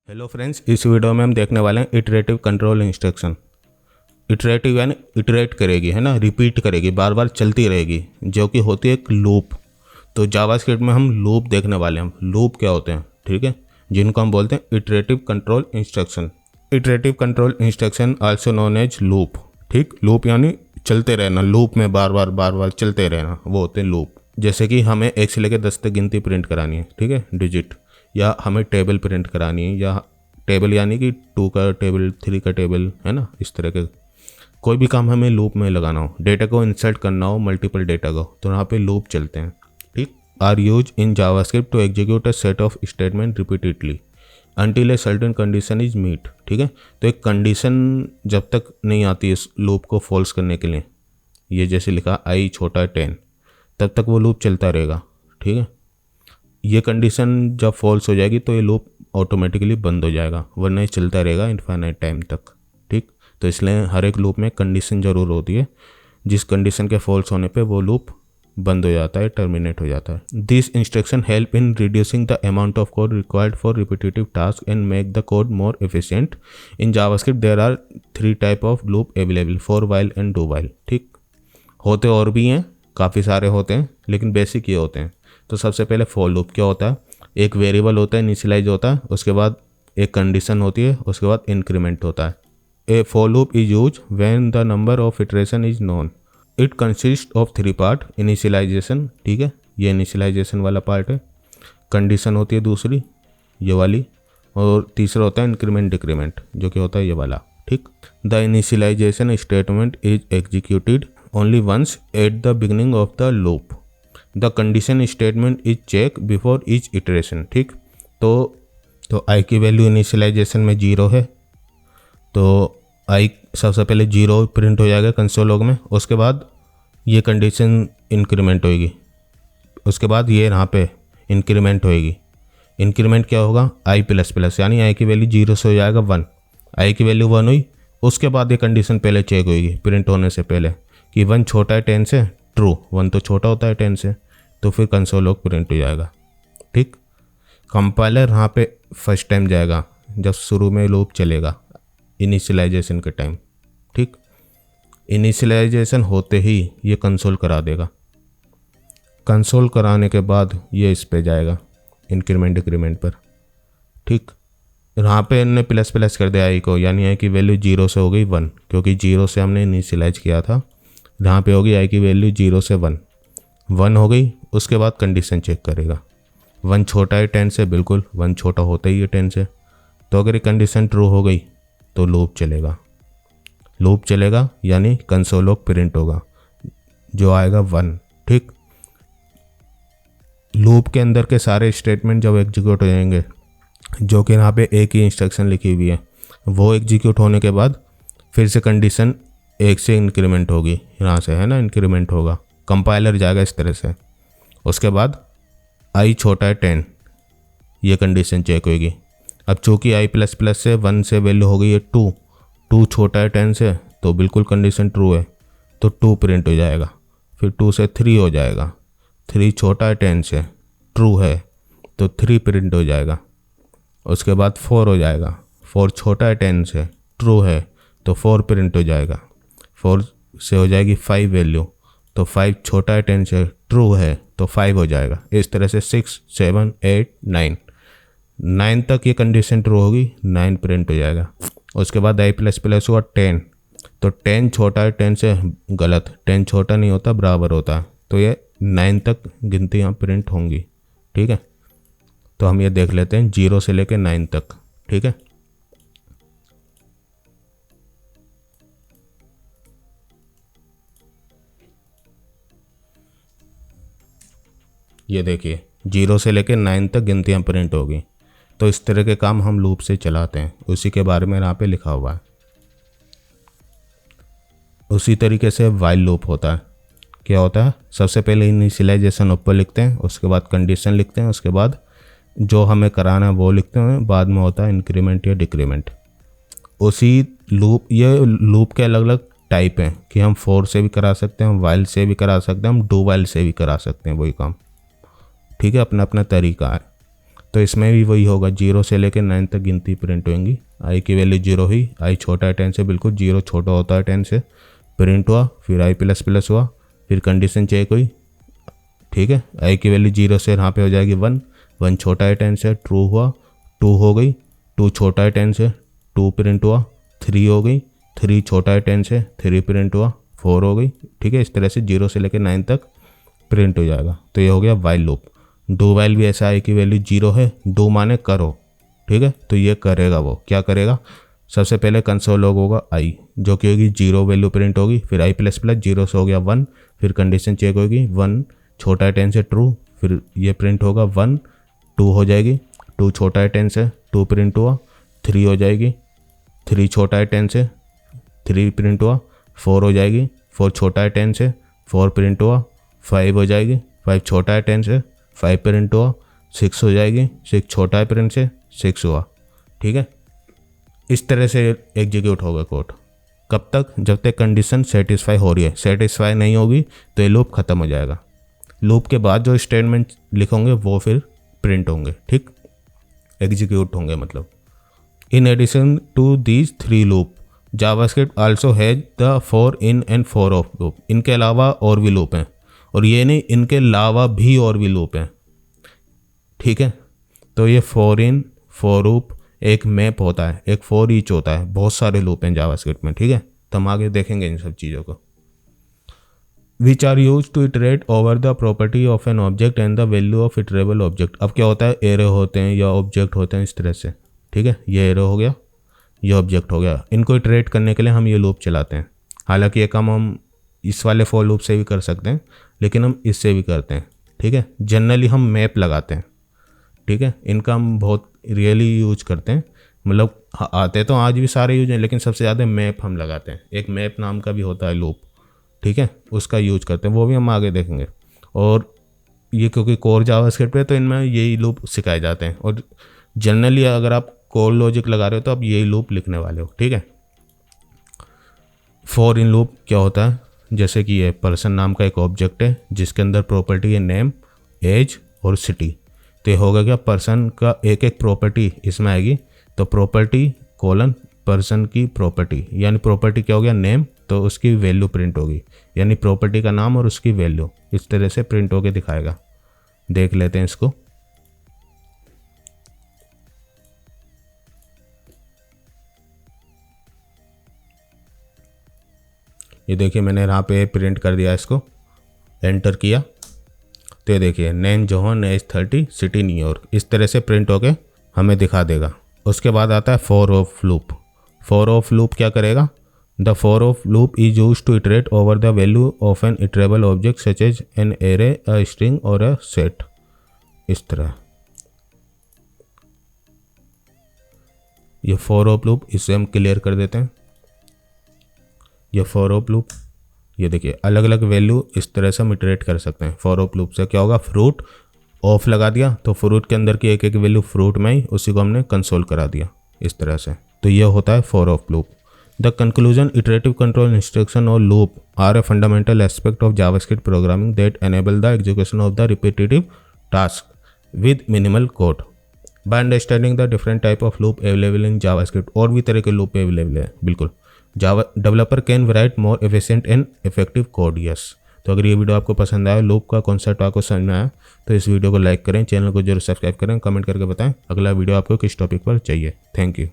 Hello friends, इस video में हम देखने वाले हैं इटरेटिव कंट्रोल इंस्ट्रक्शन। इटरेटिव यानी इटरेट करेगी, है ना, रिपीट करेगी, बार बार चलती रहेगी, जो कि होती है एक लूप। तो जावास्क्रिप्ट में हम लूप देखने वाले हैं। लूप क्या होते हैं, ठीक है, जिनको हम बोलते हैं iterative control instruction. Iterative control instruction also known as loop. ठीक, लूप यानी चलते रहना, लूप में बार बार चलते रहना, वो होते हैं लूप। जैसे कि हमें 1 से लेकर 10 तक गिनती प्रिंट करानी है, ठीक है, डिजिट, या हमें टेबल प्रिंट करानी है, या टेबल यानी कि 2 का टेबल, 3 का टेबल, है ना, इस तरह के कोई भी काम हमें लूप में लगाना हो, डेटा को इंसर्ट करना हो, मल्टीपल डेटा को, तो यहाँ पे लूप चलते हैं। ठीक, are use in JavaScript to execute a set of statement repeatedly until a certain condition is meet. ठीक है, तो एक कंडीशन जब तक नहीं आती इस लूप को फॉल्स करने के लिए, ये जैसे लिखा आई छोटा 10, तब तक वो लूप चलता रहेगा। ठीक है, ये कंडीशन जब फॉल्स हो जाएगी तो ये लूप ऑटोमेटिकली बंद हो जाएगा, वरना ये चलता रहेगा इनफाइनाइट टाइम तक। ठीक, तो इसलिए हर एक लूप में कंडीशन ज़रूर होती है, जिस कंडीशन के फॉल्स होने पे वो लूप बंद हो जाता है, टर्मिनेट हो जाता है। This instruction help in reducing the amount of code required for repetitive task and make the code more efficient. In JavaScript there are 3 type of loop available, for while and do while. ठीक, होते और भी हैं, काफ़ी सारे होते हैं, लेकिन बेसिक ये होते हैं। तो सबसे पहले फॉर लूप क्या होता है, एक वेरिएबल होता है, इनिशियलाइज होता है, उसके बाद एक कंडीशन होती है, उसके बाद इंक्रीमेंट होता है। A for loop is use when the number of iteration is known. It consist of 3 part, initialisation, ठीक है, ये इनिशियलाइजेशन वाला पार्ट है, कंडीशन होती है दूसरी, ये वाली, और तीसरा होता है इंक्रीमेंट डिक्रीमेंट, जो कि होता है ये वाला। ठीक, the initialisation statement is executed only once at the beginning of the loop. The condition statement is check before each iteration. ठीक, तो आई की वैल्यू इनिशियलाइजेशन में 0 है, तो आई सबसे पहले 0 प्रिंट हो जाएगा कंसोल लॉग में, उसके बाद ये कंडीशन इंक्रीमेंट होएगी, उसके बाद ये यहाँ पे इंक्रीमेंट होएगी। इंक्रीमेंट क्या होगा, आई प्लस प्लस, यानी आई की वैल्यू 0 से हो जाएगा 1, आई की वैल्यू 1 हुई, उसके बाद ये कंडीशन पहले चेक होएगी प्रिंट होने से पहले कि 1 छोटा है 10 से, ट्रू, 1 तो छोटा होता है 10 से, तो फिर कंसोल लॉग प्रिंट हो जाएगा। ठीक, कंपाइलर यहाँ पे फर्स्ट टाइम जाएगा जब शुरू में लूप चलेगा इनिशियलाइजेशन के टाइम। ठीक, इनिशियलाइजेशन होते ही ये कंसोल करा देगा, कंसोल कराने के बाद ये इस पे जाएगा इंक्रीमेंट डिक्रीमेंट पर। ठीक, यहाँ पे इन्होंने प्लस प्लस कर दिया आई को, यानी आई की वैल्यू 0 से हो गई 1, क्योंकि 0 से हमने इनिशियलाइज किया था। यहाँ पे होगी आई की वैल्यू 0 से 1 हो गई, उसके बाद कंडीशन चेक करेगा, 1 छोटा है 10 से, बिल्कुल 1 छोटा होता ही है 10 से, तो अगर ये कंडीशन ट्रू हो गई तो लूप चलेगा, यानी कंसोल लॉग प्रिंट होगा, जो आएगा 1। ठीक, लूप के अंदर के सारे स्टेटमेंट जब एग्जीक्यूट हो जाएंगे, जो कि यहाँ पे एक ही इंस्ट्रक्शन लिखी हुई है, वो एग्जीक्यूट होने के बाद फिर से कंडीशन 1 से इंक्रीमेंट होगी, यहाँ से, है ना, इंक्रीमेंट होगा, कंपाइलर जाएगा इस तरह से, उसके बाद आई छोटा है 10, ये कंडीशन चेक होगी। अब चूँकि आई प्लस प्लस से 1 से वैल्यू हो गई है 2 छोटा है 10 से, तो बिल्कुल कंडीशन ट्रू है, तो 2 प्रिंट हो जाएगा, फिर 2 से 3 हो जाएगा, 3 छोटा है 10 से, ट्रू है, तो 3 प्रिंट हो जाएगा, उसके बाद 4 हो जाएगा, 4 छोटा है 10 से, ट्रू है, तो 4 प्रिंट हो जाएगा, 4 से हो जाएगी 5 वैल्यू, तो 5 छोटा है 10 से, ट्रू है, तो 5 हो जाएगा। इस तरह से 6, 7, 8, 9 तक ये कंडीशन ट्रू होगी, 9 प्रिंट हो जाएगा। उसके बाद आई प्लस प्लस हुआ 10, तो 10 छोटा है 10 से, गलत, 10 छोटा नहीं होता, बराबर होता है, तो ये 9 तक गिनती यहाँ प्रिंट होंगी। ठीक है, तो हम ये देख लेते हैं 0 से लेकर 9 तक। ठीक है, ये देखिए 0 से लेकर 9 तक गिनतियाँ प्रिंट होगी। तो इस तरह के काम हम लूप से चलाते हैं, उसी के बारे में यहाँ पे लिखा हुआ है। उसी तरीके से वाइल लूप होता है। क्या होता है, सबसे पहले इनिशियलाइजेशन ऊपर लिखते हैं, उसके बाद कंडीशन लिखते हैं, उसके बाद जो हमें कराना है वो लिखते हैं, बाद में होता है इंक्रीमेंट या डिक्रीमेंट। उसी ये लूप के अलग अलग टाइप हैं कि हम फॉर से भी करा सकते हैं, वाइल से भी करा सकते हैं, हम डू वाइल से भी करा सकते हैं वही काम। ठीक है, अपना अपना तरीका है। तो इसमें भी वही होगा, 0 से लेकर 9 तक गिनती प्रिंट होंगी। आई की वैल्यू 0 हुई, आई छोटा है 10 से, बिल्कुल 0 छोटा होता है 10 से, प्रिंट हुआ। फिर आई प्लस प्लस हुआ, फिर कंडीशन चेक हुई, ठीक है। आई की वैल्यू 0 से यहाँ पे हो जाएगी 1, 1 छोटा है 10 से, ट्रू हुआ, 2 हो गई, 2 छोटा है 10 से, 2 प्रिंट हुआ, 3 हो गई, 3 छोटा है 10 से, 3 प्रिंट हुआ, 4 हो गई, ठीक है। इस तरह से 0 से लेकर 9 तक प्रिंट हो जाएगा। तो ये हो गया वाइल लूप। डू वाइल भी ऐसा है कि वैल्यू 0 है, डू माने करो, ठीक है। तो ये करेगा, वो क्या करेगा, सबसे पहले कंसोल लॉग होगा आई, जो कि होगी 0 वैल्यू प्रिंट होगी, फिर आई प्लस प्लस 0 से हो गया 1, फिर कंडीशन चेक होगी 1 छोटा है 10 से, ट्रू, फिर ये प्रिंट होगा 1, 2 हो जाएगी, 2 छोटा है 10 से, 2 प्रिंट हुआ, 3 हो जाएगी, 3 छोटा है 10 से, 3 प्रिंट हुआ, 4 हो जाएगी, 4 छोटा है 10 से, 4 प्रिंट हुआ, 5 हो जाएगी, 5 छोटा है 10 से, 5 प्रिंट हुआ, 6 हो जाएगी, 6 छोटा है प्रिंट से, 6 हुआ, ठीक है। इस तरह से एग्जीक्यूट होगा कोड। कब तक, जब तक कंडीशन सेटिस्फाई हो रही है। सेटिस्फाई नहीं होगी तो ये लूप ख़त्म हो जाएगा। लूप के बाद जो स्टेटमेंट लिखोगे वो फिर प्रिंट होंगे, ठीक, एग्जीक्यूट होंगे मतलब। In addition to these 3 loop JavaScript also has the for in and for of loop. इनके अलावा और भी लूप हैं, और ये नहीं, इनके अलावा भी और भी लूप हैं, ठीक है। तो ये फॉर इन, फॉर लूप, एक मैप होता है, एक फॉर ईच होता है, बहुत सारे लूप हैं जावास्क्रिप्ट में, ठीक है। तो हम आगे देखेंगे इन सब चीज़ों को। Which are use to iterate over the property of an object and the value of iterable object. अब क्या होता है, एरे होते हैं या ऑब्जेक्ट होते हैं इस तरह से, ठीक है। ये एरे हो गया, ये ऑब्जेक्ट हो गया। इनको इटरेट करने के लिए हम ये लूप चलाते हैं। हालांकि ये काम हम इस वाले फॉर लूप से भी कर सकते हैं, लेकिन हम इससे भी करते हैं, ठीक है। जनरली हम मैप लगाते हैं, ठीक है। इनका हम बहुत रियली यूज करते हैं, मतलब आते तो आज भी सारे यूज हैं, लेकिन सबसे ज़्यादा मैप हम लगाते हैं। एक मैप नाम का भी होता है लूप, ठीक है, उसका यूज करते हैं, वो भी हम आगे देखेंगे। और ये क्योंकि कोर जावास्क्रिप्ट है तो इनमें यही लूप सिखाए जाते हैं, और जनरली अगर आप कोर लॉजिक लगा रहे हो तो आप यही लूप लिखने वाले हो, ठीक है। फॉर इन लूप क्या होता है, जैसे कि ये पर्सन नाम का एक ऑब्जेक्ट है जिसके अंदर प्रॉपर्टी है नेम, एज और सिटी। तो ये होगा क्या, पर्सन का एक एक प्रॉपर्टी इसमें आएगी। तो प्रॉपर्टी कोलन पर्सन की प्रॉपर्टी, यानी प्रॉपर्टी क्या हो गया, नेम, तो उसकी वैल्यू प्रिंट होगी, यानी प्रॉपर्टी का नाम और उसकी वैल्यू इस तरह से प्रिंट होके दिखाएगा। देख लेते हैं इसको। ये देखिए मैंने यहाँ पे प्रिंट कर दिया, इसको एंटर किया तो ये देखिए name John, age 30, city New York, इस तरह से प्रिंट होके हमें दिखा देगा। उसके बाद आता है for of loop. For of loop क्या करेगा, the for of loop is use to iterate over the value of an iterable object such as an array, a string और अ सेट। इस तरह ये फॉर ऑफ लूप, इसे हम clear कर देते हैं। ये फॉर ऑफ लूप, ये देखिए अलग अलग वैल्यू इस तरह से हम इटरेट कर सकते हैं। फॉर ऑफ लूप से क्या होगा, फ्रूट ऑफ लगा दिया तो फ्रूट के अंदर की एक एक वैल्यू फ्रूट में ही उसी को हमने कंसोल करा दिया इस तरह से। तो ये होता है for of loop. The conclusion, iterative control instruction और loop are a fundamental aspect of JavaScript programming that enable the execution of the repetitive task with minimal code by understanding the different type of loop available in JavaScript. और भी तरह के loop available है, बिल्कुल। Java developer can write more efficient and effective code, yes. तो अगर ये video आपको पसंद आया, लूप का कॉन्सेप्ट आपको समझ में आया, तो इस वीडियो को लाइक करें, चैनल को जरूर सब्सक्राइब करें, कमेंट करके बताएं अगला वीडियो आपको किस टॉपिक पर चाहिए। Thank you.